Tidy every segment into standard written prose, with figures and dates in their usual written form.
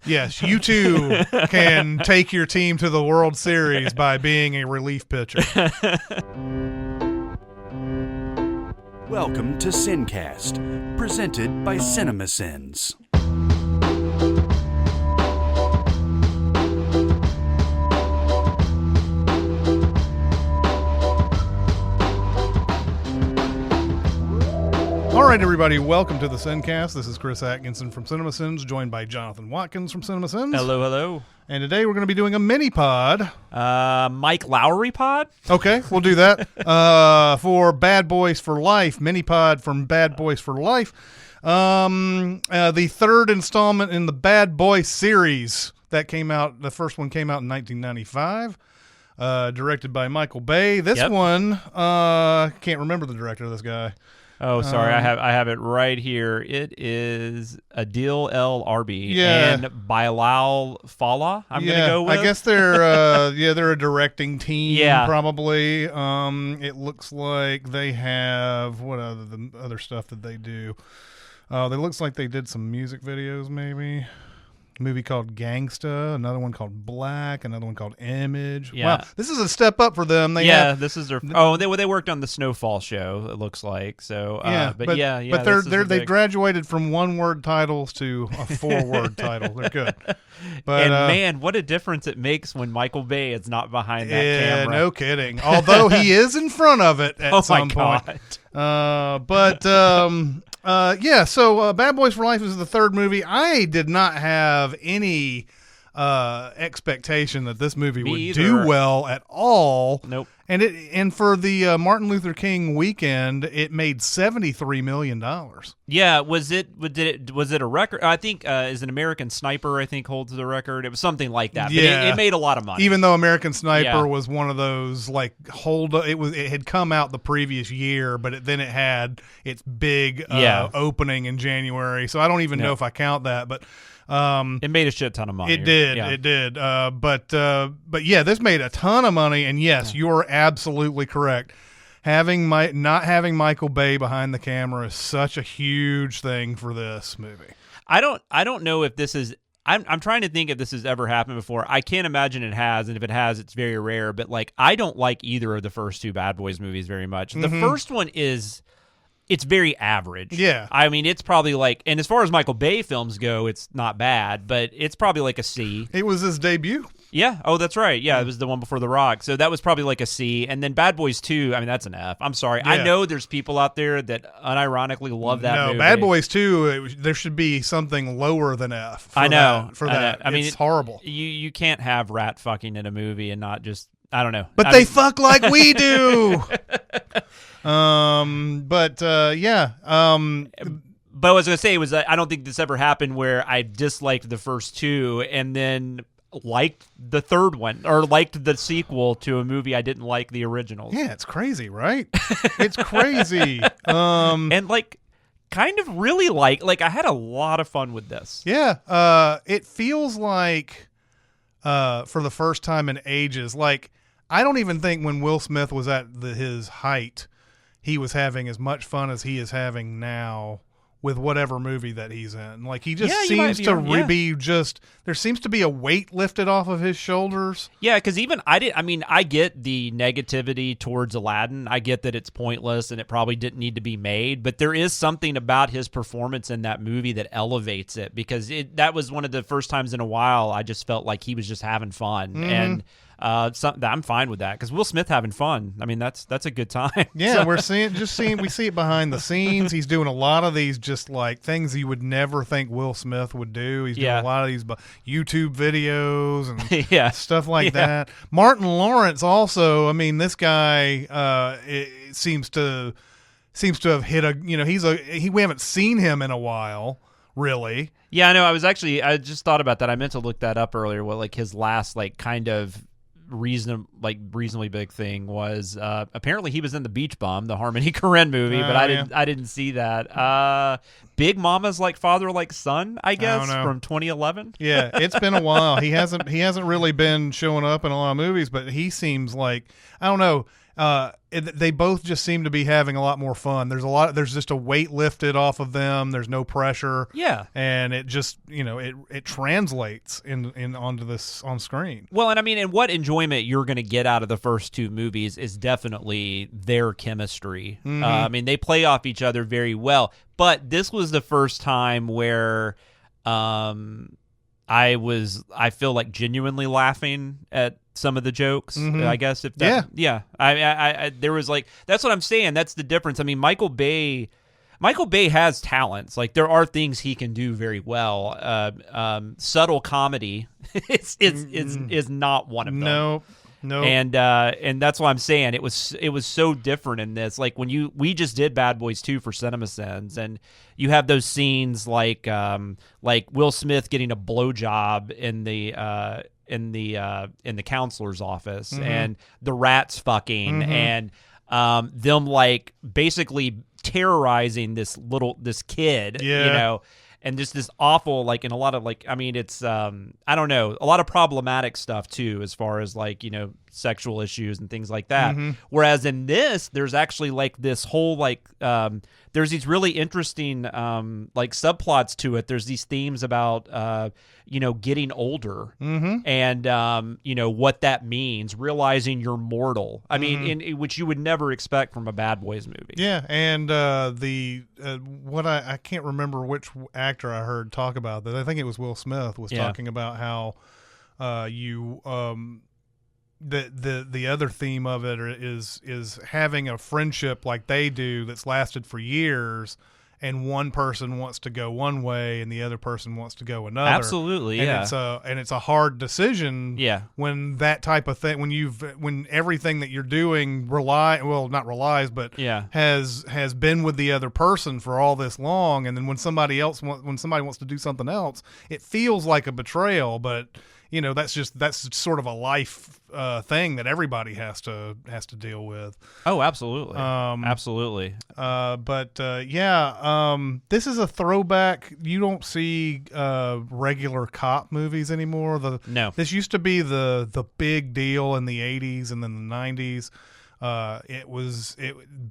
Yes, you too can take your team to the World Series by being a relief pitcher. Welcome to SinCast, presented by Cinemasins. All right, everybody, welcome to the SinCast. This is Chris Atkinson from Cinemasins, joined by Jonathan Watkins from Cinemasins. Hello, hello. And today we're going to be doing a mini-pod. Mike Lowry pod? Okay, we'll do that. For Bad Boys for Life, mini-pod from Bad Boys for Life. The third installment in the Bad Boy series that came out, the first one came out in 1995. Directed by Michael Bay. This one, can't remember the director of this guy. Oh, sorry, I have it right here. It is Adil El Arbi and Bilal Fallah. I'm gonna go with. I guess they're they're a directing team. Probably. It looks like they have the other stuff that they do. It looks like they did some music videos, maybe. A movie called Gangsta, another one called Black, another one called Image. Yeah. Wow, this is a step up for them. This is their. They worked on the Snowfall show. It looks like so. They graduated from one-word titles to a four-word title. They're good. But and man, what a difference it makes when Michael Bay is not behind that camera. No kidding. Although he is in front of it at some point. So Bad Boys for Life is the third movie. I did not have any expectation that this movie would do well at all. Nope. And for the Martin Luther King weekend, it made $73 million. Yeah, was it a record? I think is an American Sniper, I think, holds the record. It was something like that. Yeah. But it made a lot of money. Even though American Sniper was one of those it had come out the previous year, but then it had its big opening in January. So I don't even know if I count that, but it made a shit ton of money. It did. Yeah. It did. But this made a ton of money. And yes, you're absolutely correct. Not having Michael Bay behind the camera is such a huge thing for this movie. I don't know if this is. I'm trying to think if this has ever happened before. I can't imagine it has, and if it has, it's very rare. But I don't like either of the first two Bad Boys movies very much. The first one is. It's very average. Yeah. I mean, it's probably and as far as Michael Bay films go, it's not bad, but it's probably like a C. It was his debut. Yeah. Oh, that's right. Yeah, it was the one before The Rock. So that was probably like a C. And then Bad Boys 2, I mean, that's an F. I'm sorry. Yeah. I know there's people out there that unironically love that movie. No, Bad Boys 2, there should be something lower than F. I know. For that. I mean, it's horrible. You can't have rat fucking in a movie and not just, I don't know. But they fuck like we do. But I was going to say was I don't think this ever happened where I disliked the first two and then liked the third one or liked the sequel to a movie I didn't like the original. Yeah, it's crazy, right? It's crazy. And kind of really I had a lot of fun with this. Yeah. It feels like for the first time in ages, I don't even think when Will Smith was at his height, he was having as much fun as he is having now with whatever movie that he's in. He just seems to be there seems to be a weight lifted off of his shoulders. Yeah, because even I get the negativity towards Aladdin. I get that it's pointless and it probably didn't need to be made, but there is something about his performance in that movie that elevates it because that was one of the first times in a while I just felt like he was just having fun. Mm-hmm. And I'm fine with that because Will Smith having fun. I mean, that's a good time. Yeah, we see it behind the scenes. He's doing a lot of these just things you would never think Will Smith would do. He's doing a lot of these YouTube videos and stuff like that. Martin Lawrence also. I mean, this guy seems to have hit we haven't seen him in a while, really. Yeah, I know. I just thought about that. I meant to look that up earlier. What his last kind of reasonably big thing was apparently he was in the Beach Bum, the Harmony Korine movie, but I didn't see that. Big Mama's Like Father Like Son, I guess, from 2011. Yeah, it's been a while. He hasn't really been showing up in a lot of movies, but he seems like, I don't know. They both just seem to be having a lot more fun. There's just a weight lifted off of them. There's no pressure. Yeah. And it just, it translates in onto this on screen. Well, and what enjoyment you're going to get out of the first two movies is definitely their chemistry. Mm-hmm. They play off each other very well, but this was the first time where, I feel like genuinely laughing at some of the jokes. Mm-hmm. I guess I there was like, that's what I'm saying. That's the difference. I mean, Michael Bay has talents. Like, there are things he can do very well. Subtle comedy is not one of them. No. And that's what I'm saying. It was so different in this. Like, when we just did Bad Boys 2 for Cinemasins, and you have those scenes like Will Smith getting a blowjob in the counselor's office, mm-hmm. and the rats fucking, mm-hmm. and them like basically terrorizing this kid, and just this awful, like, in a lot of, like, I mean, it's I don't know, a lot of problematic stuff too, as far as, like, sexual issues and things like that. Mm-hmm. Whereas in this, there's actually like this whole like there's these really interesting like subplots to it. There's these themes about getting older, mm-hmm. and what that means, realizing you're mortal. I mean, Mm-hmm. which you would never expect from a Bad Boys movie. Yeah, and what I can't remember which actor I heard talk about that. I think it was Will Smith was talking about how the other theme of it is having a friendship like they do that's lasted for years, and one person wants to go one way and the other person wants to go another. Absolutely, yeah. And it's a hard decision. Yeah. When that type of thing, when everything that you're doing not relies, but has been with the other person for all this long, and then when somebody wants to do something else, it feels like a betrayal, but that's sort of a life thing that everybody has to deal with. Oh, absolutely. Absolutely. This is a throwback. You don't see regular cop movies anymore. No. This used to be the big deal in the 80s and then the 90s.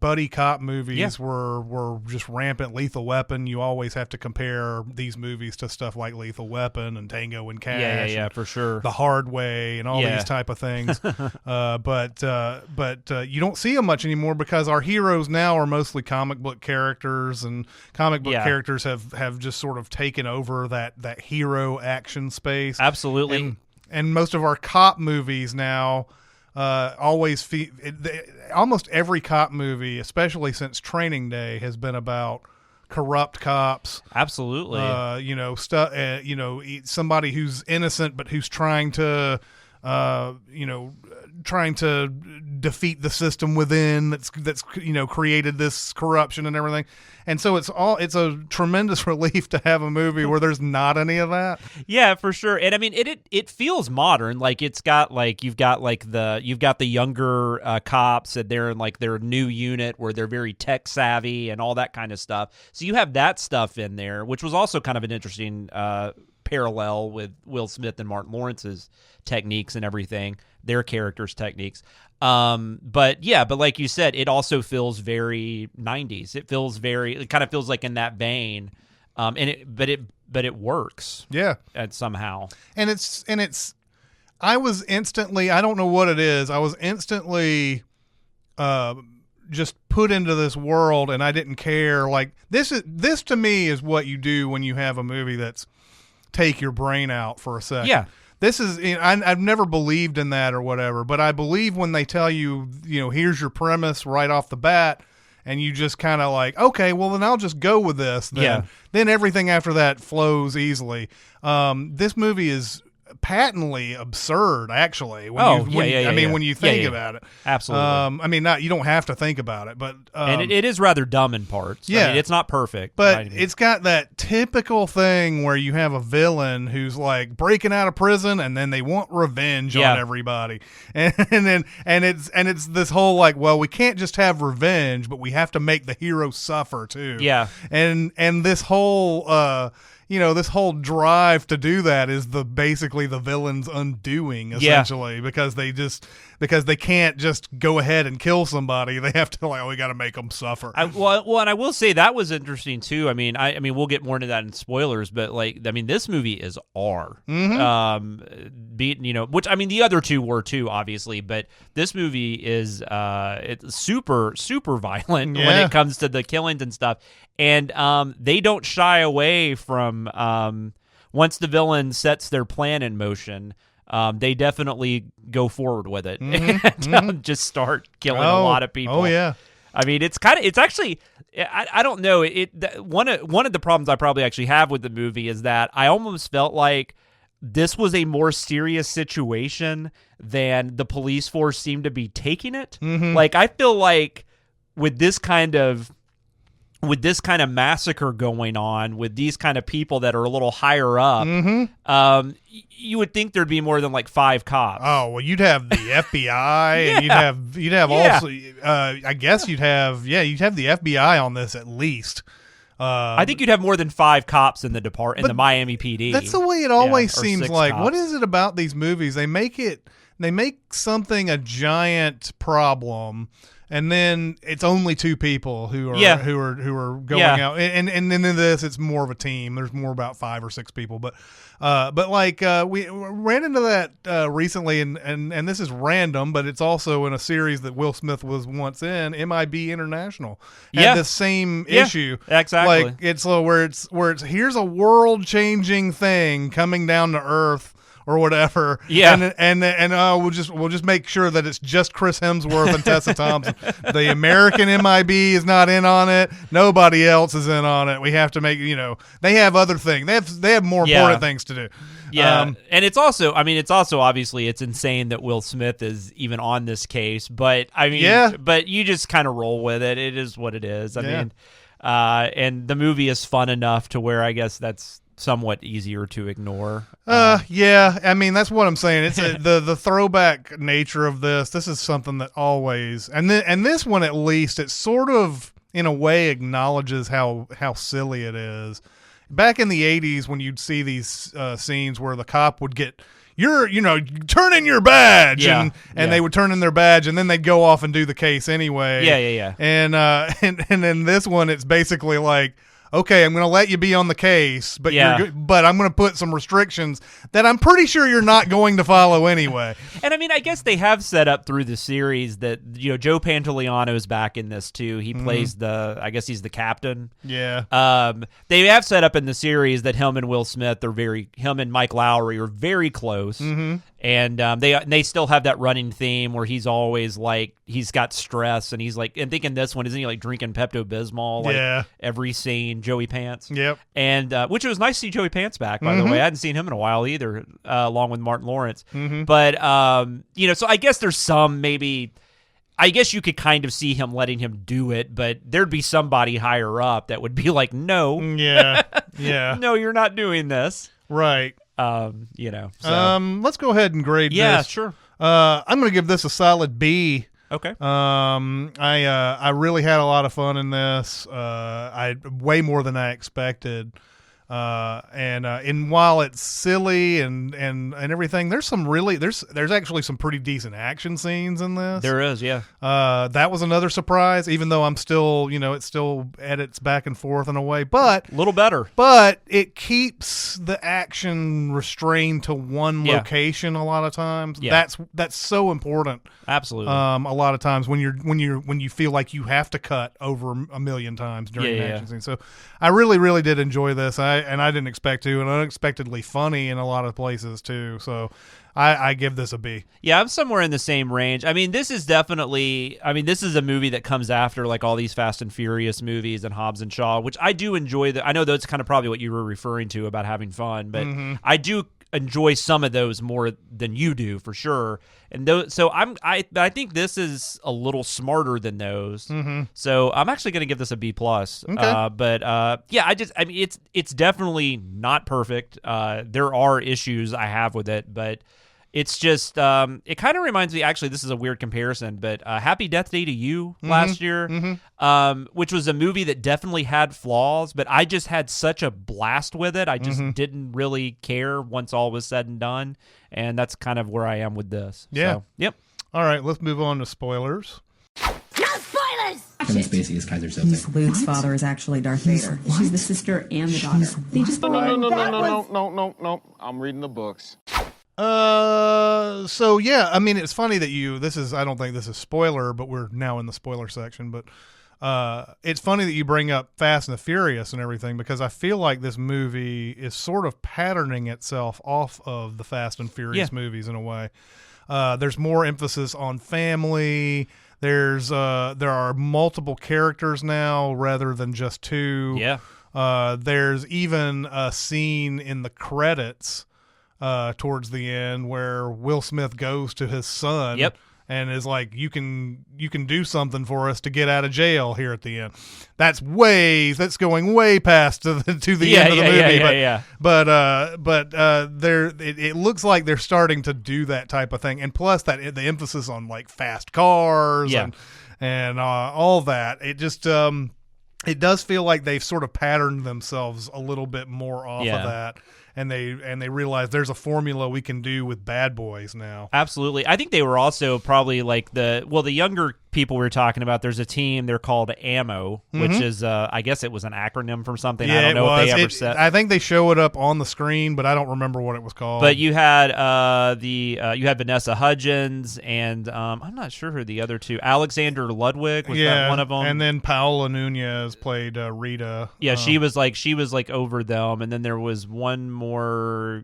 Buddy cop movies were just rampant. Lethal Weapon. You always have to compare these movies to stuff like Lethal Weapon and Tango and Cash. Yeah, for sure. The Hard Way and all these type of things. But you don't see them much anymore because our heroes now are mostly comic book characters, and comic book characters have just sort of taken over that hero action space. Absolutely. And most of our cop movies now almost every cop movie, especially since Training Day, has been about corrupt cops. Absolutely. Somebody who's innocent but who's trying to defeat the system within that's created this corruption and everything. And so it's a tremendous relief to have a movie where there's not any of that. Yeah, for sure. And I mean, it feels modern. Like, it's got like you've got the younger cops, and they're in like their new unit where they're very tech savvy and all that kind of stuff. So you have that stuff in there, which was also kind of an interesting parallel with Will Smith and Martin Lawrence's techniques and everything, their characters' techniques. But like you said, it also feels very 90s. It kind of feels like in that vein. But it works. Yeah. Somehow. And I was instantly, I don't know what it is. I was instantly just put into this world, and I didn't care. Like, this to me is what you do when you have a movie that's take your brain out for a second. Yeah. This is, I've never believed in that or whatever, but I believe when they tell you, here's your premise right off the bat, and you just kind of like, okay, well, then I'll just go with this. Then everything after that flows easily. This movie is patently absurd, actually. When when you think about it. Absolutely. I mean, you don't have to think about it, but and it is rather dumb in parts. Yeah, I mean, it's not perfect, but it's got that typical thing where you have a villain who's like breaking out of prison, and then they want revenge on everybody, and it's this whole like, well, we can't just have revenge, but we have to make the hero suffer too. Yeah, and this whole this whole drive to do that is basically the villain's undoing, essentially, because they can't just go ahead and kill somebody. They have to we got to make them suffer. Well, and I will say that was interesting too. I mean, we'll get more into that in spoilers, but this movie is R. Which the other two were too, obviously, but this movie is it's super super violent when it comes to the killings and stuff, and they don't shy away from once the villain sets their plan in motion. They definitely go forward with it and just start killing a lot of people. Oh yeah. I mean, it's actually, I don't know. One of the problems I probably actually have with the movie is that I almost felt like this was a more serious situation than the police force seemed to be taking it. Like, I feel like with this kind of massacre going on, with these kind of people that are a little higher up, you would think there'd be more than 5 cops. Oh, well, you'd have the FBI, and you'd have also, I guess you'd have the FBI on this at least. I think you'd have more than 5 cops in the Miami PD. That's the way it always seems like. Cops. What is it about these movies? They make something a giant problem, and then it's only 2 people who are going out, and then in this it's more of a team. There's more about 5 or 6 people, but we ran into that recently, and this is random, but it's also in a series that Will Smith was once in. MIB International had the same issue. Exactly. Like it's where it's here's a world changing thing coming down to Earth, or whatever, and we'll just make sure that it's just Chris Hemsworth and Tessa Thompson. The American MIB is not in on it. Nobody else is in on it. We have to make they have other things. They have more important things to do. Yeah, and it's also obviously it's insane that Will Smith is even on this case, but but you just kind of roll with it. It is what it is. I mean, and the movie is fun enough to where I guess that's somewhat easier to ignore. I mean, that's what I'm saying. It's the throwback nature of this. This is something that always, and this one at least, it sort of in a way acknowledges how silly it is. Back in the 80s, when you'd see these scenes where the cop would get turn in your badge, and they would turn in their badge, and then they'd go off and do the case anyway. Yeah. And in this one, it's basically like, okay, I'm going to let you be on the case, but but I'm going to put some restrictions that I'm pretty sure you're not going to follow anyway. And I mean, I guess they have set up through the series that Joe Pantoliano's back in this too. He plays I guess he's the captain. Yeah. They have set up in the series that him and Will Smith him and Mike Lowry are very close. And they still have that running theme where he's always like, he's got stress, and he's like, and thinking this one, isn't he like drinking Pepto-Bismol every scene, Joey Pants? Yep. And which it was nice to see Joey Pants back, by the way. I hadn't seen him in a while either, along with Martin Lawrence. But so I guess there's some I guess you could kind of see him letting him do it, but there'd be somebody higher up that would be like, no. Yeah. No, you're not doing this. Right. Let's go ahead and grade this. Yeah, sure. I'm going to give this a solid B. Okay. I really had a lot of fun in this. Way more than I expected. And while it's silly and everything, there's actually some pretty decent action scenes in this. There is, yeah. That was another surprise, even though I'm still, it still edits back and forth in a way, but a little better. But it keeps the action restrained to one location a lot of times. Yeah. That's so important. Absolutely. A lot of times when you feel like you have to cut over a million times during an action scene. So I really, really did enjoy this. I didn't expect to, and unexpectedly funny in a lot of places too. So I give this a B. Yeah, I'm somewhere in the same range. I mean, this is a movie that comes after like all these Fast and Furious movies and Hobbs and Shaw, which I do enjoy. I know that's kind of probably what you were referring to about having fun, but I do enjoy some of those more than you do for sure. And so I think this is a little smarter than those. Mm-hmm. So I'm actually going to give this a B+. Okay. But it's definitely not perfect. There are issues I have with it, but it's just it kind of reminds me. Actually, this is a weird comparison, but Happy Death Day to You last year, which was a movie that definitely had flaws, but I just had such a blast with it. I just didn't really care once all was said and done, and that's kind of where I am with this. Yeah. So, yep. All right, let's move on to spoilers. No spoilers! Kevin Spacey is Kaiser Soze. Miss Luke's father is actually Darth Vader. She's the sister and the daughter. They just No. I'm reading the books. So yeah, I mean, it's funny that I don't think this is spoiler, but we're now in the spoiler section, but it's funny that you bring up Fast and the Furious and everything, because I feel like this movie is sort of patterning itself off of the Fast and Furious movies in a way. There's more emphasis on family. There are multiple characters now rather than just two. Yeah. There's even a scene in the credits towards the end where Will Smith goes to his son and is like, you can do something for us to get out of jail here at the end. That's going way past to the end of the movie. It looks like they're starting to do that type of thing. And plus that the emphasis on like fast cars and all that. It just it does feel like they've sort of patterned themselves a little bit more off of that. And they realize there's a formula we can do with Bad Boys now. Absolutely. I think they were also probably like the younger people we were talking about. There's a team, they're called AMMO, which is, I guess it was an acronym from something. Yeah, I don't know if they ever said. I think they show it up on the screen, but I don't remember what it was called. But you had you had Vanessa Hudgens, and I'm not sure who the other two. Alexander Ludwig was that one of them, and then Paola Nunez played Rita. Yeah, she was like over them, and then there was one more.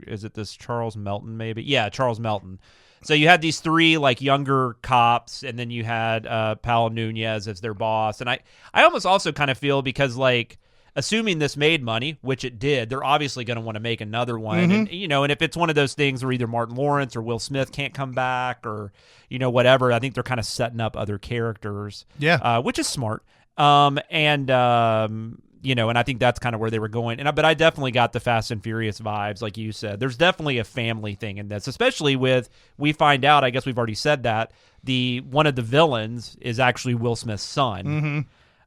Is it this Charles Melton? Maybe. Yeah, Charles Melton. So you had these three like younger cops, and then you had Paola Nunez as their boss. And I almost also kind of feel, because like, assuming this made money, which it did, they're obviously going to want to make another one. And and if it's one of those things where either Martin Lawrence or Will Smith can't come back, or whatever, I think they're kind of setting up other characters. Yeah, which is smart. And I think that's kind of where they were going. But I definitely got the Fast and Furious vibes, like you said. There's definitely a family thing in this, especially we find out, I guess we've already said that, one of the villains is actually Will Smith's son.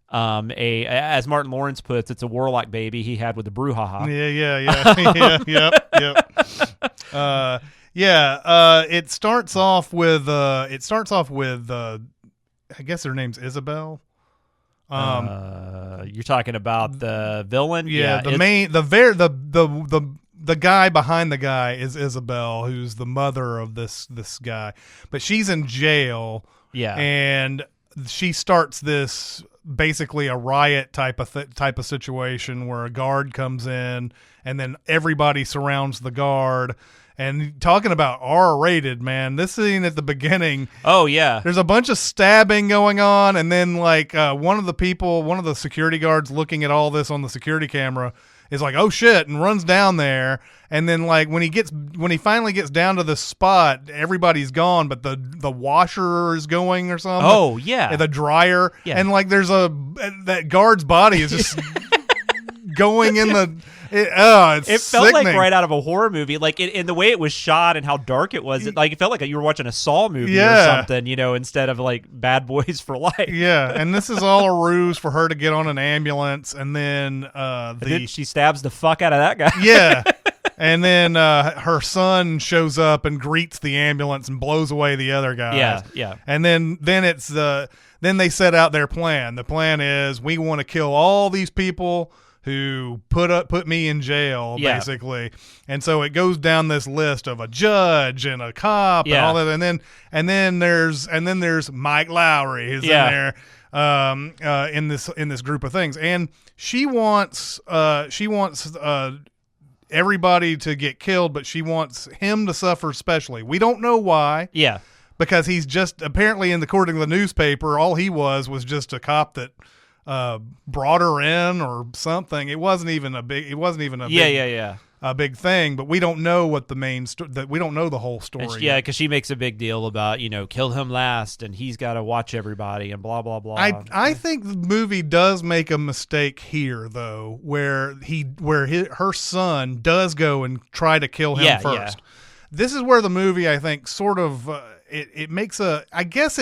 As Martin Lawrence puts, it's a warlock baby he had with the brouhaha. It starts off with I guess her name's Isabel. You're talking about the villain? Yeah, the guy behind the guy is Isabel, who's the mother of this guy. But she's in jail. Yeah. And she starts this basically a riot type of situation where a guard comes in and then everybody surrounds the guard. And talking about R-rated, man, this scene at the beginning. Oh, yeah. There's a bunch of stabbing going on, and then like one of the security guards looking at all this on the security camera is like, oh shit, and runs down there. And then like when he finally gets down to the spot, everybody's gone, but the washer is going or something. Oh, yeah. The dryer. Yeah. And like that guard's body is just going in the... It felt sickening. Like right out of a horror movie, like in the way it was shot and how dark it was. It felt like you were watching a Saw movie or something, instead of like Bad Boys for Life. Yeah, and this is all a ruse for her to get on an ambulance, and then then she stabs the fuck out of that guy. Yeah, and then her son shows up and greets the ambulance and blows away the other guys. Yeah. And then then they set out their plan. The plan is, we want to kill all these people who put me in jail, basically. And so it goes down this list of a judge and a cop and all that, and then there's Mike Lowry who's in there in this group of things, and she wants everybody to get killed, but she wants him to suffer especially. We don't know why. Yeah. Because he's just apparently, according to the newspaper, all he was just a cop that brought her in or something. It wasn't even a big. Yeah. a big thing, but we don't know what the main that we don't know the whole story. Yeah, because she makes a big deal about her him last, and he's got to watch everybody, and blah blah blah. I think the movie does make a mistake here, though, where her son does go and try to kill him first. Yeah. This is where the movie, I think, sort of it makes a. I guess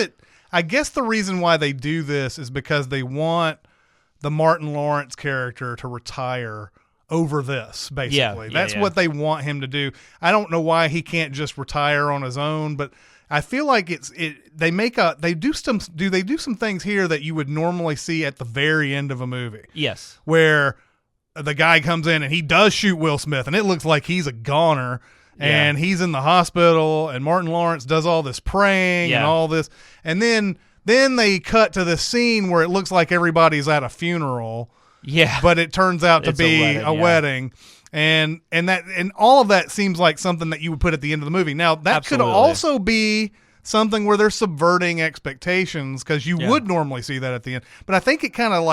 the reason why they do this is because they want the Martin Lawrence character to retire over this, basically. That's what they want him to do. I don't know why he can't just retire on his own, but I feel like they do some things here that you would normally see at the very end of a movie. Yes. Where the guy comes in and he does shoot Will Smith and it looks like he's a goner and he's in the hospital and Martin Lawrence does all this praying and all this. And then they cut to this scene where it looks like everybody's at a funeral. Yeah, but it turns out to be a wedding, and all of that seems like something that you would put at the end of the movie. Now that could also be something where they're subverting expectations because you would normally see that at the end. But I think it kind of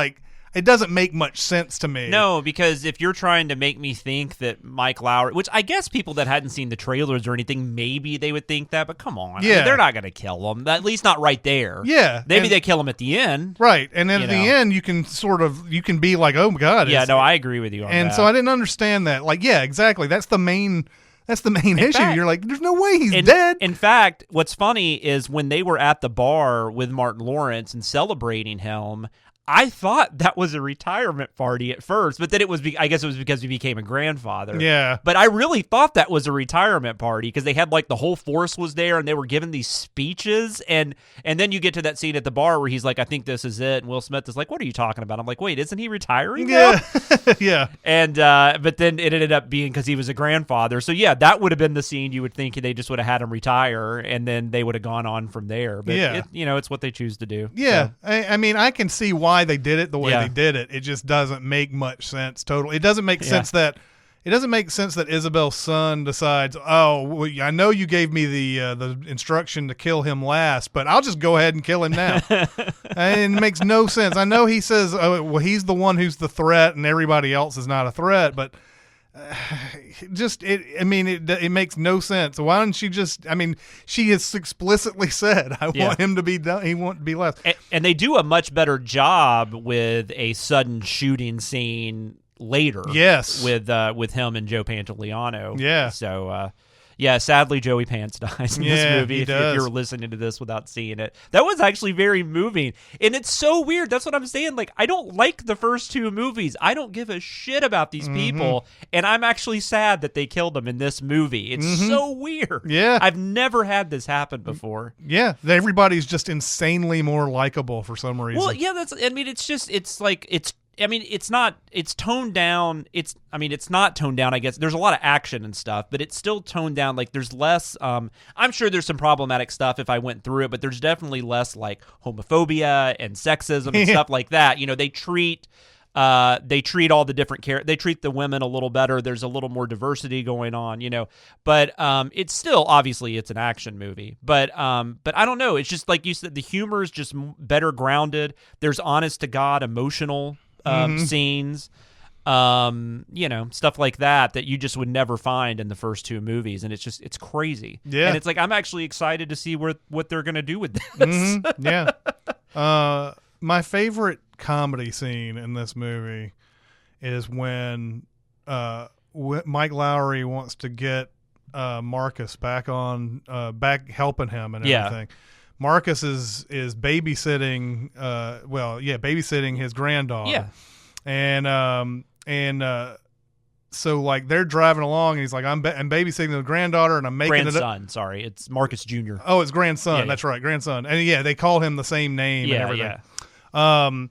it doesn't make much sense to me. No, because if you're trying to make me think that Mike Lowry, which I guess people that hadn't seen the trailers or anything, maybe they would think that, but come on. Yeah. I mean, they're not going to kill him, at least not right there. Yeah. Maybe they kill him at the end. Right. And then at the end, you can be like, oh, my God. Yeah, no, I agree with you on that. And so I didn't understand that. Exactly. That's the main issue. Fact, you're like, there's no way he's dead. In fact, what's funny is when they were at the bar with Martin Lawrence and celebrating him, I thought that was a retirement party at first, but then I guess it was because he became a grandfather. Yeah. But I really thought that was a retirement party because they had the whole force was there and they were giving these speeches. And then you get to that scene at the bar where he's like, I think this is it. And Will Smith is like, what are you talking about? I'm like, wait, isn't he retiring now? Yeah. And, but then it ended up being because he was a grandfather. So yeah, that would have been the scene you would think they just would have had him retire and then they would have gone on from there. But it's what they choose to do. Yeah. So. I mean, I can see why they did it the way they did it. It just doesn't make much sense. Totally, it doesn't make sense that Isabel's son decides, oh, well, I know you gave me the instruction to kill him last, but I'll just go ahead and kill him now. And it makes no sense. I know he says, oh, well, he's the one who's the threat, and everybody else is not a threat, but. It makes no sense. Why don't she just? I mean, she has explicitly said, "I want him to be done. He won't be left." And they do a much better job with a sudden shooting scene later. Yes, with him and Joe Pantoliano. Yeah. So. Sadly, Joey Pants dies in this movie. If you're listening to this without seeing it, that was actually very moving, and it's so weird. That's what I'm saying. I don't like the first two movies. I don't give a shit about these people, and I'm actually sad that they killed them in this movie. It's so weird. Yeah, I've never had this happen before. Yeah, everybody's just insanely more likable for some reason. Well, yeah, it's toned down. It's not toned down, I guess. There's a lot of action and stuff, but it's still toned down. There's less, I'm sure there's some problematic stuff if I went through it, but there's definitely less homophobia and sexism and stuff like that. They treat all the different they treat the women a little better. There's a little more diversity going on, but it's still, obviously it's an action movie, but I don't know. It's just like you said, the humor is just better grounded. There's honest to God emotional scenes, stuff like that you just would never find in the first two movies. And it's crazy. Yeah. And it's I'm actually excited to see what they're going to do with this. Yeah. My favorite comedy scene in this movie is when Mike Lowry wants to get Marcus back helping him and everything. Marcus is babysitting babysitting his granddaughter. Yeah. So they're driving along and he's like, I'm babysitting the granddaughter and I'm making grandson. Sorry, it's Marcus Jr. Oh, it's grandson. Yeah, that's right, grandson. And they call him the same name and everything. Yeah.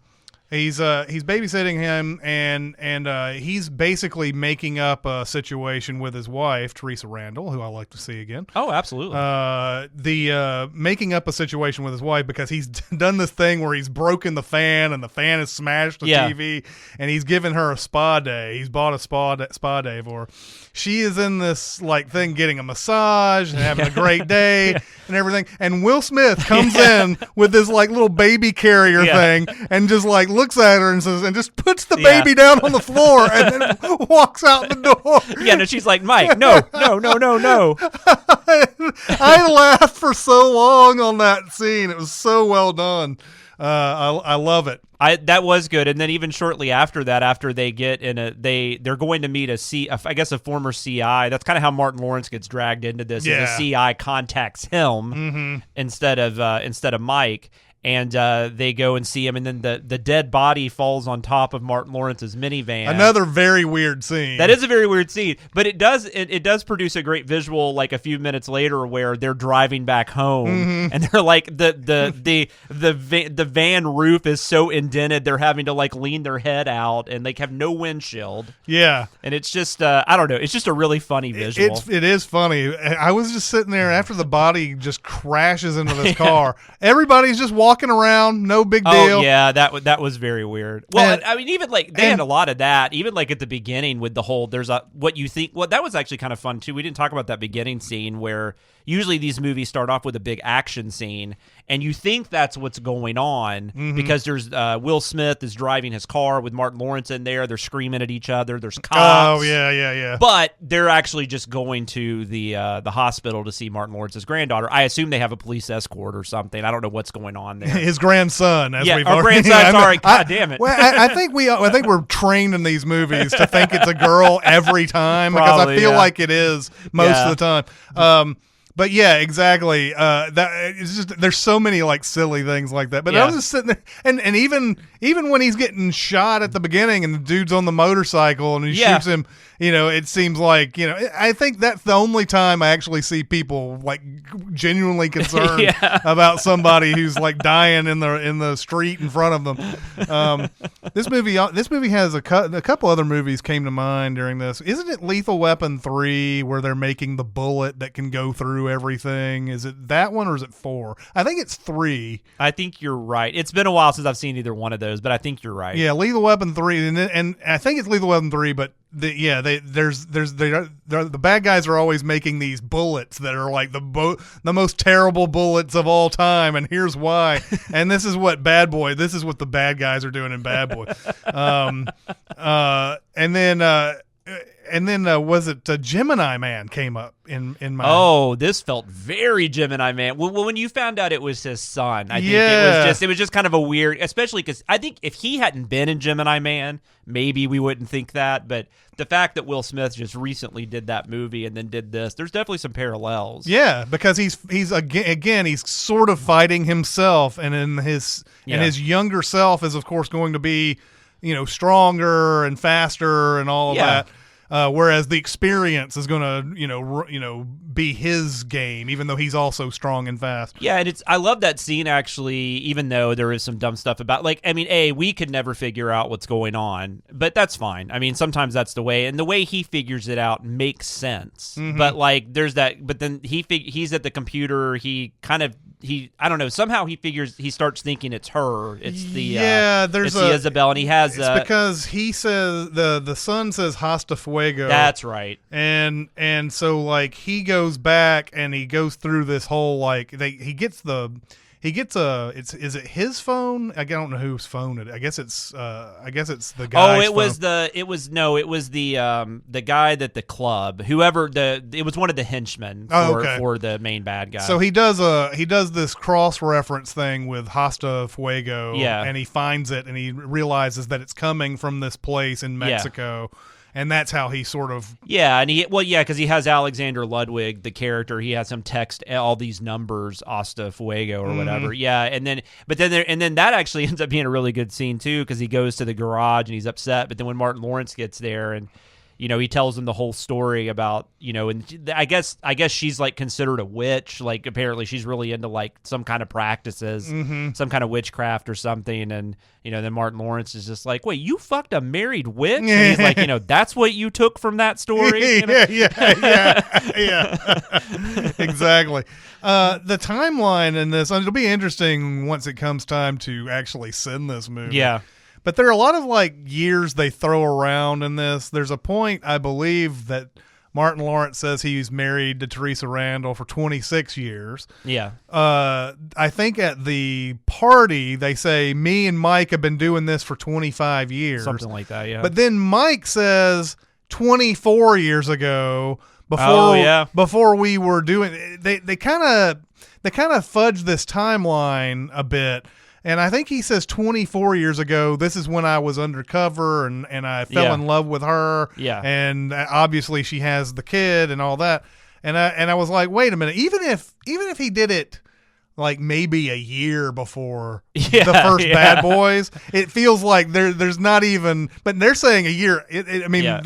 He's babysitting him, and he's basically making up a situation with his wife, Teresa Randall, who I like to see again. Oh, absolutely. Making up a situation with his wife because he's done this thing where he's broken the fan, and the fan has smashed the TV, and he's given her a spa day. He's bought a spa day for her. She is in this thing getting a massage and having a great day and everything. And Will Smith comes in with this little baby carrier thing and just looks looks at her and says, and just puts the baby down on the floor and then walks out the door. Yeah, no, she's like, Mike, no. I laughed for so long on that scene. It was so well done. I love it. That was good. And then even shortly after that, after they get in they're going to meet a former CI. That's kind of how Martin Lawrence gets dragged into this. Yeah. The CI contacts him instead of Mike. And they go and see him, and then the dead body falls on top of Martin Lawrence's minivan. Another very weird scene. That is a very weird scene, but it does produce a great visual. Like a few minutes later, where they're driving back home, and they're like the van roof is so indented, they're having to like lean their head out, and they have no windshield. Yeah, and it's just I don't know. It's just a really funny visual. It is funny. I was just sitting there after the body just crashes into this car. Everybody's just walking around, no big deal. Oh yeah, that was very weird. Well, I mean, even like they had a lot of that. Even like at the beginning with the whole, there's a what you think. Well, that was actually kind of fun too. We didn't talk about that beginning scene where usually these movies start off with a big action scene, and you think that's what's going on because there's Will Smith is driving his car with Martin Lawrence in there. They're screaming at each other. There's cops. Oh yeah. But they're actually just going to the hospital to see Martin Lawrence's granddaughter. I assume they have a police escort or something. I don't know what's going on there. His grandson, our grandson. Sorry, God damn it. Well, I think we're trained in these movies to think it's a girl every time because I feel like it is most of the time. But yeah, exactly. That it's just there's so many like silly things like that. But I was just sitting there, and even when he's getting shot at the beginning, and the dude's on the motorcycle and he shoots him, it seems like I think that's the only time I actually see people like genuinely concerned about somebody who's like dying in the street in front of them. This movie has a couple other movies came to mind during this. Isn't it Lethal Weapon 3 where they're making the bullet that can go through everything? Is it that one or is it 4? I think it's 3. I think you're right. It's been a while since I've seen either one of those, but I think you're right. Yeah, Lethal Weapon 3, and I think it's Lethal Weapon 3, but the bad guys are always making these bullets that are like the most terrible bullets of all time, and here's why. And this is what the bad guys are doing in Bad Boy. And then was it Gemini Man came up in my... Oh, this felt very Gemini Man. Well, when you found out it was his son, I think it was just kind of a weird, especially because I think if he hadn't been in Gemini Man, maybe we wouldn't think that. But the fact that Will Smith just recently did that movie and then did this, there's definitely some parallels. Yeah, because he's again he's sort of fighting himself, and his younger self is of course going to be stronger and faster and all of that. Whereas the experience is going to, be his game, even though he's also strong and fast. Yeah, and I love that scene actually, even though there is some dumb stuff about, we could never figure out what's going on, but that's fine. I mean, sometimes that's the way, and the way he figures it out makes sense. But there's that. But then he's at the computer. I don't know. Somehow he starts thinking it's her. It's the Isabel, and he has. It's because he says the son says "hasta fuego." That's right. And so like he goes back and he goes through this whole is it his phone? I don't know whose phone it is. I guess it's the guy's phone. It was the guy that the club, it was one of the henchmen for the main bad guy. So he does this cross reference thing with Hasta Fuego, and he finds it and he realizes that it's coming from this place in Mexico. Yeah. And that's how he sort of... Yeah, because he has Alexander Ludwig, the character. He has him text all these numbers, Hasta Fuego or whatever. Yeah, and then that actually ends up being a really good scene, too, because he goes to the garage and he's upset. But then when Martin Lawrence gets there and... he tells him the whole story about, and I guess she's like considered a witch. Like apparently she's really into like some kind of practices, some kind of witchcraft or something. And, then Martin Lawrence is just like, wait, you fucked a married witch? And he's like, that's what you took from that story? Yeah. Exactly. The timeline in this, it'll be interesting once it comes time to actually send this movie. Yeah. But there are a lot of like years they throw around in this. There's a point, I believe, that Martin Lawrence says he's married to Teresa Randall for 26 years. Yeah. I think at the party they say me and Mike have been doing this for 25 years. Something like that, yeah. But then Mike says 24 years ago before we were doing they kind of fudge this timeline a bit. And I think he says 24 years ago, this is when I was undercover and I fell in love with her. Yeah. And obviously she has the kid and all that. And I was like, wait a minute, even if he did it like maybe a year before the first Bad Boys, it feels like there's not even, but they're saying a year.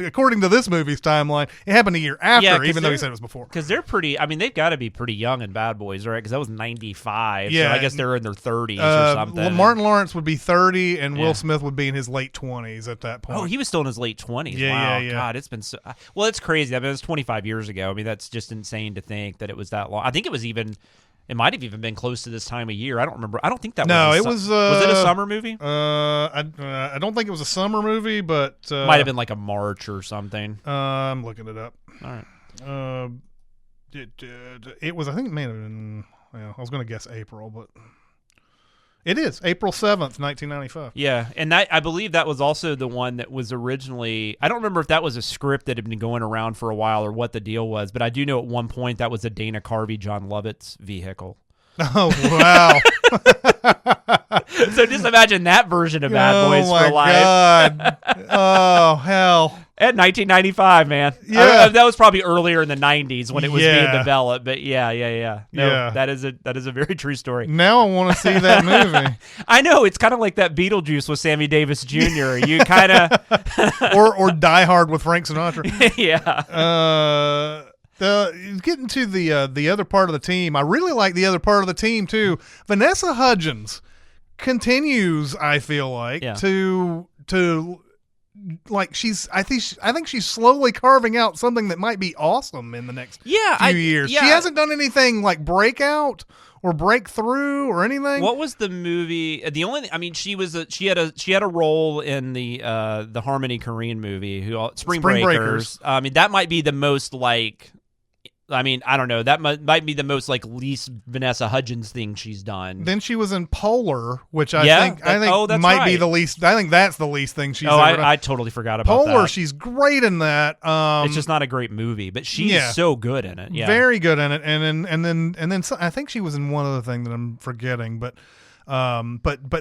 According to this movie's timeline, it happened a year after, even though he said it was before. Because they're pretty, they've got to be pretty young in Bad Boys, right? Because that was 95. Yeah. So I guess they're in their 30s or something. Martin Lawrence would be 30 and Will Smith would be in his late 20s at that point. Oh, he was still in his late 20s. Yeah, wow. God, it's been so, well, it's crazy. It was 25 years ago. That's just insane to think that it was that long. I think it might have even been close to this time of year. I don't remember. I don't think that was. No, it was. Was it a summer movie? I don't think it was a summer movie, but might have been like a March or something. I'm looking it up. All right. It was. I think it may have been. Well, I was going to guess April, but it is April 7th, 1995. Yeah, and I believe that was also the one that was originally. I don't remember if that was a script that had been going around for a while or what the deal was, but I do know at one point that was a Dana Carvey, John Lovitz vehicle. Oh wow! So just imagine that version of Bad Boys for life. Oh my god! Oh hell! At 1995, man. Yeah, that was probably earlier in the 90s when it was being developed. But yeah. No, that is a very true story. Now I want to see that movie. I know, it's kind of like that Beetlejuice with Sammy Davis Jr. You kind of or Die Hard with Frank Sinatra. Yeah. Getting to the other part of the team, I really like the other part of the team too. Vanessa Hudgens continues, I feel like, to like I think she's slowly carving out something that might be awesome in the next few years. Yeah. She hasn't done anything like breakout or breakthrough or anything. What was the movie? The only she had a role in the Harmony Korine movie, Spring Breakers. That might be the most like. I don't know. That might be the most like least Vanessa Hudgens thing she's done. Then she was in Polar, which I think might be the least. I think that's the least thing she's ever done. I totally forgot about Polar. That. She's great in that. It's just not a great movie, but she's so good in it. Yeah, very good in it. And then I think she was in one other thing that I'm forgetting, but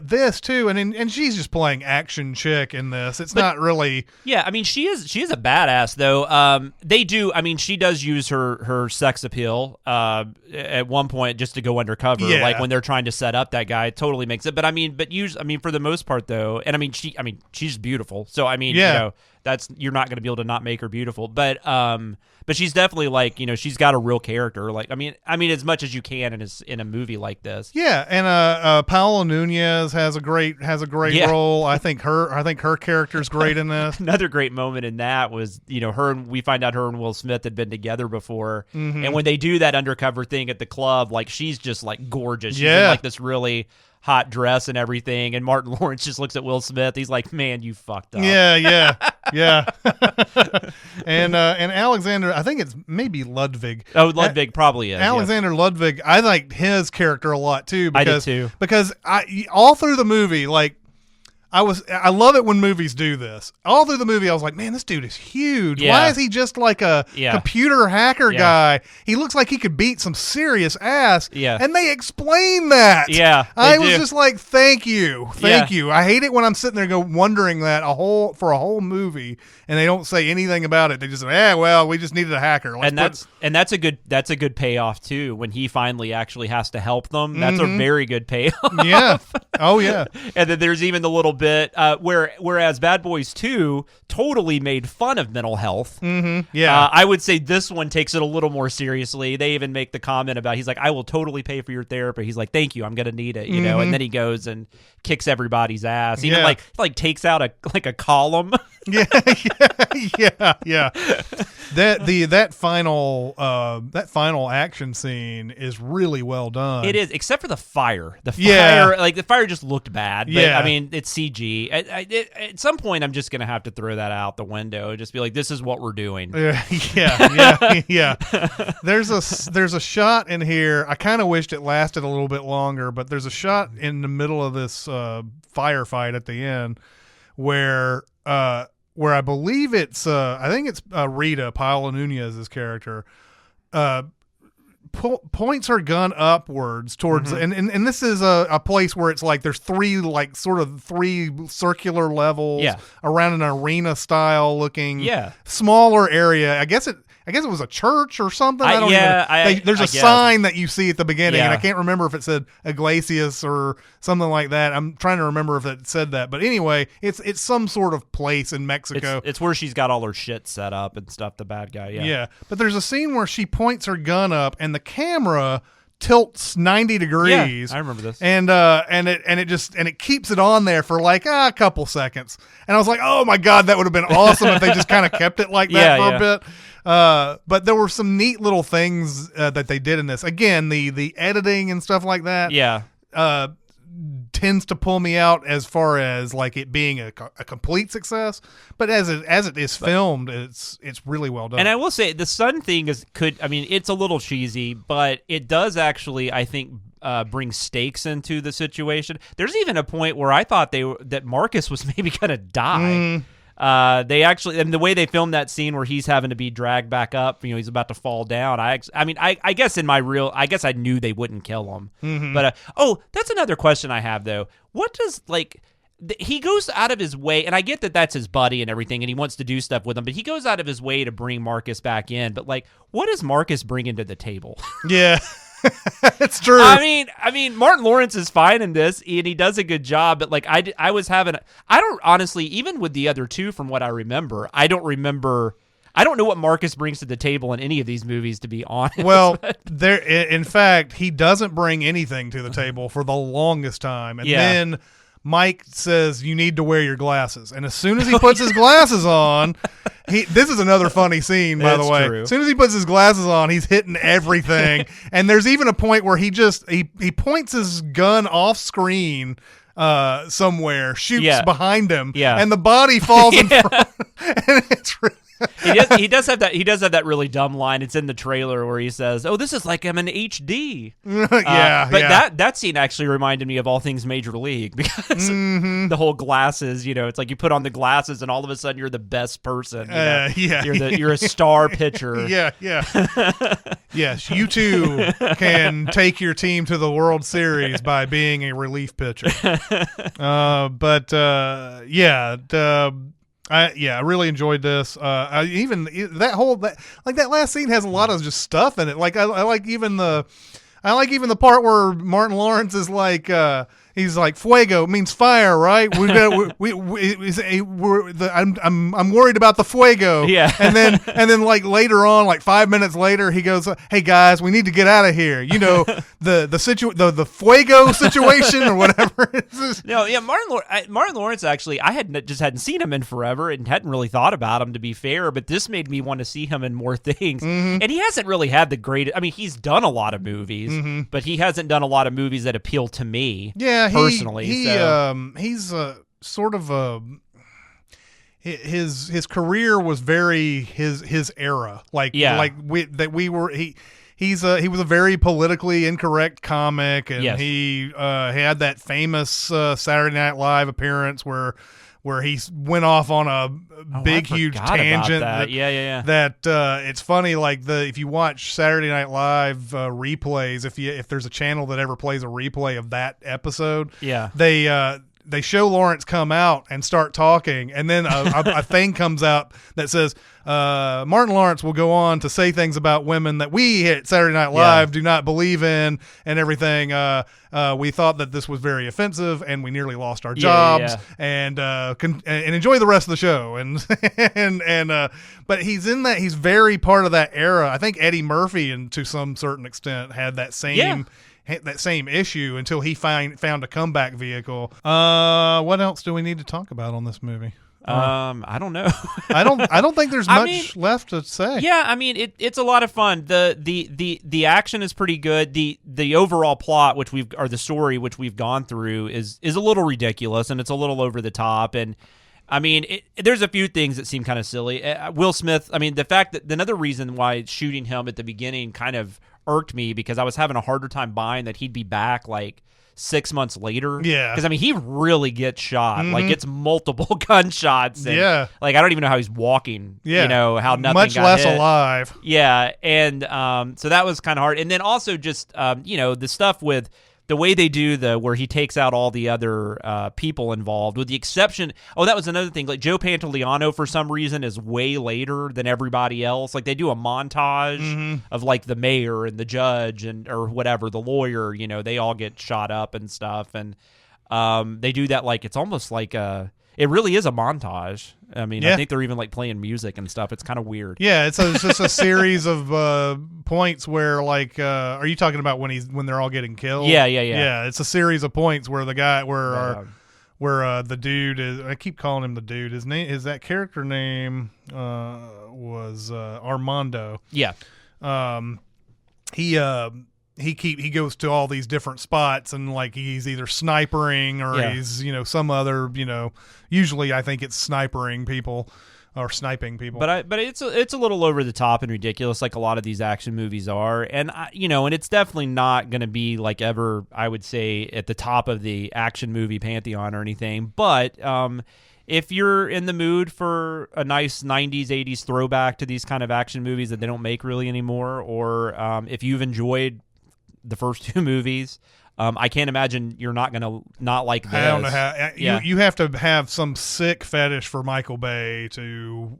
this too, and she's just playing action chick in this. It's not really. Yeah, she is a badass though. They do. She does use her sex appeal at one point just to go undercover, like when they're trying to set up that guy. It totally makes it. But usually, for the most part though, and she's beautiful. So you know, that's you're not going to be able to not make her beautiful, but she's definitely like, you know, she's got a real character. Like, as much as you can in a movie like this. Yeah, and Paola Nunez has a great role. I think her character's great in this. Another great moment in that was, you know, we find out her and Will Smith had been together before, and when they do that undercover thing at the club, like she's just like gorgeous. She's in like this really hot dress and everything, and Martin Lawrence just looks at Will Smith. He's like, "Man, you fucked up." Yeah. And Alexander, I think it's maybe Ludwig. Oh, Ludwig probably is. Alexander Ludwig. I like his character a lot too. I did too. Because all through the movie, like I love it when movies do this. All through the movie, I was like, man, this dude is huge. Yeah. Why is he just like a computer hacker guy? He looks like he could beat some serious ass. Yeah. And they explain that. Yeah. I was just like, thank you. I hate it when I'm sitting there wondering that for a whole movie and they don't say anything about it. They just say, well, we just needed a hacker. That's a good payoff too. When he finally actually has to help them, that's a very good payoff. Yeah. Oh yeah. And then there's even the little bit whereas Bad Boys 2 totally made fun of mental health. Mm-hmm. Yeah. I would say this one takes it a little more seriously. They even make the comment about, he's like, I will totally pay for your therapy. He's like, thank you, I'm gonna need it, you know. And then he goes and kicks everybody's ass. Even like takes out a column Yeah. That final action scene is really well done. It is, except for the fire. The fire, like the fire, just looked bad. But, yeah, I mean, it's CG. At some point, I'm just gonna have to throw that out the window and just be like, "This is what we're doing." Yeah. There's a shot in here. I kind of wished it lasted a little bit longer, but there's a shot in the middle of this firefight at the end where I believe it's I think it's Rita Paola Nunez's character points her gun upwards towards and this is a place where it's like there's three circular levels around an arena style looking smaller area. I guess it was a church or something. I don't even. There's a sign that you see at the beginning, and I can't remember if it said Iglesias or something like that. I'm trying to remember if it said that, but anyway, it's some sort of place in Mexico. It's where she's got all her shit set up and stuff. The bad guy, yeah. But there's a scene where she points her gun up, and the camera tilts 90 degrees. Yeah, I remember this. And it keeps it on there for like a couple seconds. And I was like, oh my God, that would have been awesome if they just kind of kept it like that for a bit. But there were some neat little things that they did in this. Again, the editing and stuff like that. Tends to pull me out as far as like it being a complete success, but as it is filmed, it's really well done. And I will say the sun thing it's a little cheesy, but it does actually, I think, bring stakes into the situation. There's even a point where I thought that Marcus was maybe gonna die. They actually, and the way they filmed that scene where he's having to be dragged back up, he's about to fall down. I guess I guess I knew they wouldn't kill him. But that's another question I have though. What does he goes out of his way, and I get that that's his buddy and everything, and he wants to do stuff with him, but he goes out of his way to bring Marcus back in. But what does Marcus bring into the table? Yeah. It's true. I mean, Martin Lawrence is fine in this, and he does a good job. But I don't honestly, even with the other two, from what I remember, I don't know what Marcus brings to the table in any of these movies, to be honest. Well, in fact, he doesn't bring anything to the table for the longest time, and then Mike says, "You need to wear your glasses," and as soon as he puts his glasses on. This is another funny scene, by the way. True. As soon as he puts his glasses on, he's hitting everything. And there's even a point where he points his gun off screen somewhere, shoots behind him, and the body falls in front. And it's really he does have that really dumb line. It's in the trailer where he says, "Oh, this is like I'm in HD." That scene actually reminded me of All Things Major League, because the whole glasses. It's like you put on the glasses and all of a sudden you're the best person. You're a star pitcher. Yes, you too can take your team to the World Series by being a relief pitcher. I really enjoyed this. That last scene has a lot of just stuff in it. I like even the part where Martin Lawrence is like, he's like, "Fuego means fire, right? I'm worried about the fuego." Yeah. And then later on, 5 minutes later, he goes, "Hey guys, we need to get out of here. The fuego situation or whatever." No, yeah, Martin Lawrence actually, I hadn't seen him in forever and hadn't really thought about him, to be fair. But this made me want to see him in more things. And he hasn't really had the greatest. I mean, he's done a lot of movies, but he hasn't done a lot of movies that appeal to me. Yeah. Personally, he's sort of his career was very his era. He was a very politically incorrect comic, and he had that famous Saturday Night Live appearance where he went off on a big, huge tangent. That it's funny. If you watch Saturday Night Live replays, if there's a channel that ever plays a replay of that episode, they show Lawrence come out and start talking, and then a thing comes out that says, Martin Lawrence will go on to say things about women that we at Saturday Night Live do not believe in, and everything. We thought that this was very offensive, and we nearly lost our jobs, and enjoy the rest of the show. But he's in that. He's very part of that era. I think Eddie Murphy, and to some certain extent, had that same. That same issue until he found a comeback vehicle. What else do we need to talk about on this movie? I don't know. I don't think there's much left to say. Yeah, I mean it's a lot of fun. The action is pretty good. The overall plot, the story which we've gone through, is a little ridiculous and it's a little over the top. And I mean, there's a few things that seem kind of silly. Will Smith. I mean, the fact that another reason why shooting him at the beginning kind of irked me, because I was having a harder time buying that he'd be back like 6 months later. Yeah. Because, I mean, he really gets shot. Like, it's multiple gunshots. And, yeah. Like, I don't even know how he's walking. Yeah. You know, how nothing much got less hit. alive. Yeah. And so that was kind of hard. And then also just, the stuff with the way they do where he takes out all the other people involved, with the exception. Oh, that was another thing. Like, Joe Pantoliano, for some reason, is way later than everybody else. Like, they do a montage of like the mayor and the judge or whatever, the lawyer. You know, they all get shot up and stuff, and they do that like it's almost like it really is a montage. I mean, I think they're even like playing music and stuff. It's kind of weird. Yeah, it's just a series of points where, like, are you talking about when they're all getting killed? Yeah. Yeah, it's a series of points where the guy where the dude is. I keep calling him the dude. That character name was Armando. Yeah. He goes to all these different spots, and like he's either snipering or he's some other usually I think it's sniping people. But it's a little over the top and ridiculous, like a lot of these action movies are, and and it's definitely not going to be like ever, I would say, at the top of the action movie pantheon or anything. But if you're in the mood for a nice 90s, 80s throwback to these kind of action movies that they don't make really anymore, or if you've enjoyed the first two movies, I can't imagine you're not going to not like this. I don't know how. You have to have some sick fetish for Michael Bay to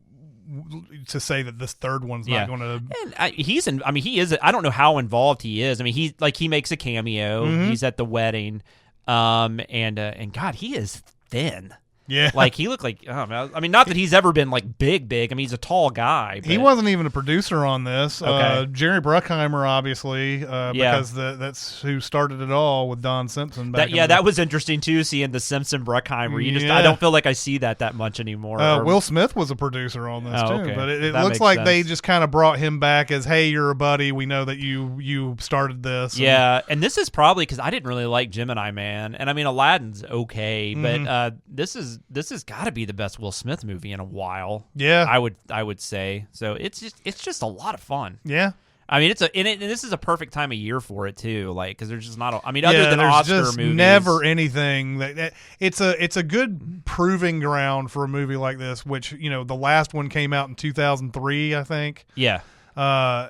say that this third one's not going to. And he is. I don't know how involved he is. I mean, he makes a cameo. He's at the wedding, and God, he is thin. Yeah, like he looked like. I mean, not that he's ever been like big. I mean, he's a tall guy. But... He wasn't even a producer on this. Okay. Jerry Bruckheimer, obviously, because that's who started it all with Don Simpson. That was interesting too, seeing the Simpson Bruckheimer. I don't feel like I see that much anymore. Will Smith was a producer on this too, okay. but it looks like they just kind of brought him back as, hey, you're a buddy. We know that you started this. Yeah, and this is probably because I didn't really like Gemini Man, and I mean Aladdin's okay, but this has got to be the best Will Smith movie in a while. Yeah, I would say. So it's just a lot of fun. Yeah, I mean and this is a perfect time of year for it too. Like, because there's just not. Other than Oscar just movies, never anything that it's a good proving ground for a movie like this. Which the last one came out in 2003, I think. Yeah.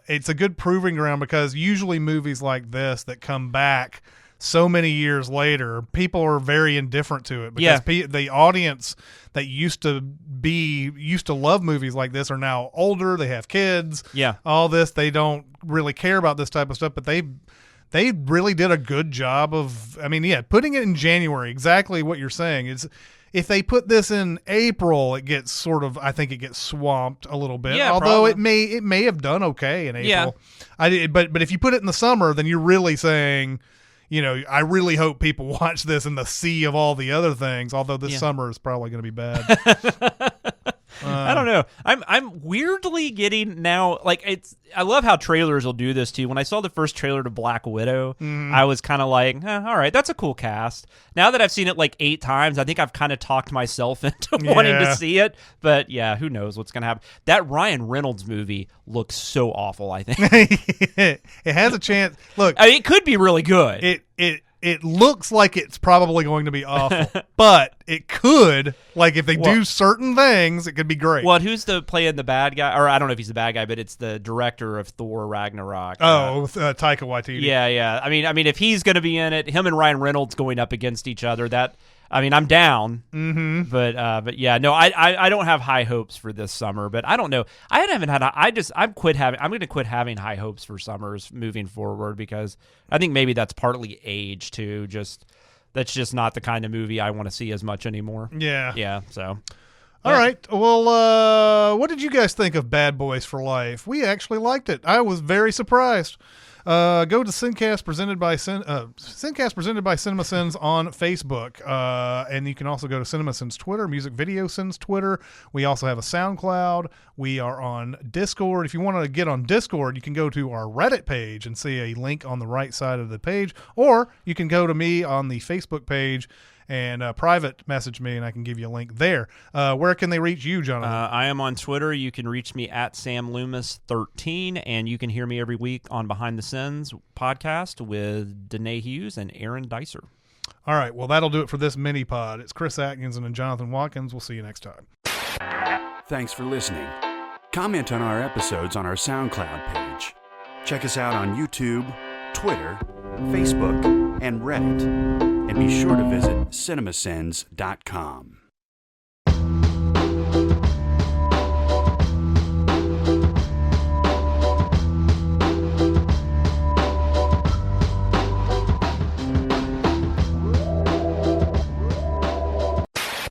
It's a good proving ground because usually movies like this that come back so many years later, people are very indifferent to it because the audience that used to love movies like this are now older. They have kids. Yeah, all this, they don't really care about this type of stuff. But they really did a good job of. I mean, putting it in January. Exactly what you're saying is. If they put this in April, it gets I think it gets swamped a little bit. Yeah, although probably. it may have done okay in April. Yeah. But if you put it in the summer, then you're really saying, I really hope people watch this in the sea of all the other things. Although this summer is probably going to be bad. I don't know. I'm weirdly getting now, like, I love how trailers will do this too. When I saw the first trailer to Black Widow, I was kind of like, all right, that's a cool cast. Now that I've seen it like 8 times, I think I've kind of talked myself into wanting to see it. But yeah, who knows what's going to happen. That Ryan Reynolds movie looks so awful, I think. It has a chance. Look, I mean, it could be really good. It looks like it's probably going to be awful, but it could, like, if they do certain things, it could be great. Well, who's playing the bad guy? Or I don't know if he's the bad guy, but it's the director of Thor Ragnarok. Taika Waititi. Yeah. I mean, if he's going to be in it, him and Ryan Reynolds going up against each other, I'm down. Mm-hmm. But yeah, no, I don't have high hopes for this summer. But I don't know. I'm going to quit having high hopes for summers moving forward because I think maybe that's partly age too. That's just not the kind of movie I want to see as much anymore. Yeah. So. All right. Well, what did you guys think of Bad Boys for Life? We actually liked it. I was very surprised. Go to SinCast presented by Cinemasins on Facebook, and you can also go to Cinemasins Twitter, Music Video Sins Twitter. We also have a SoundCloud. We are on Discord. If you want to get on Discord, you can go to our Reddit page and see a link on the right side of the page, or you can go to me on the Facebook page and private message me, and I can give you a link there. Where can they reach you, Jonathan? I am on Twitter. You can reach me at SamLoomis13, and you can hear me every week on Behind the Sins podcast with Danae Hughes and Aaron Dicer. All right, well, that'll do it for this mini-pod. It's Chris Atkinson and Jonathan Watkins. We'll see you next time. Thanks for listening. Comment on our episodes on our SoundCloud page. Check us out on YouTube, Twitter, Facebook, and Reddit. And be sure to visit cinemasins.com.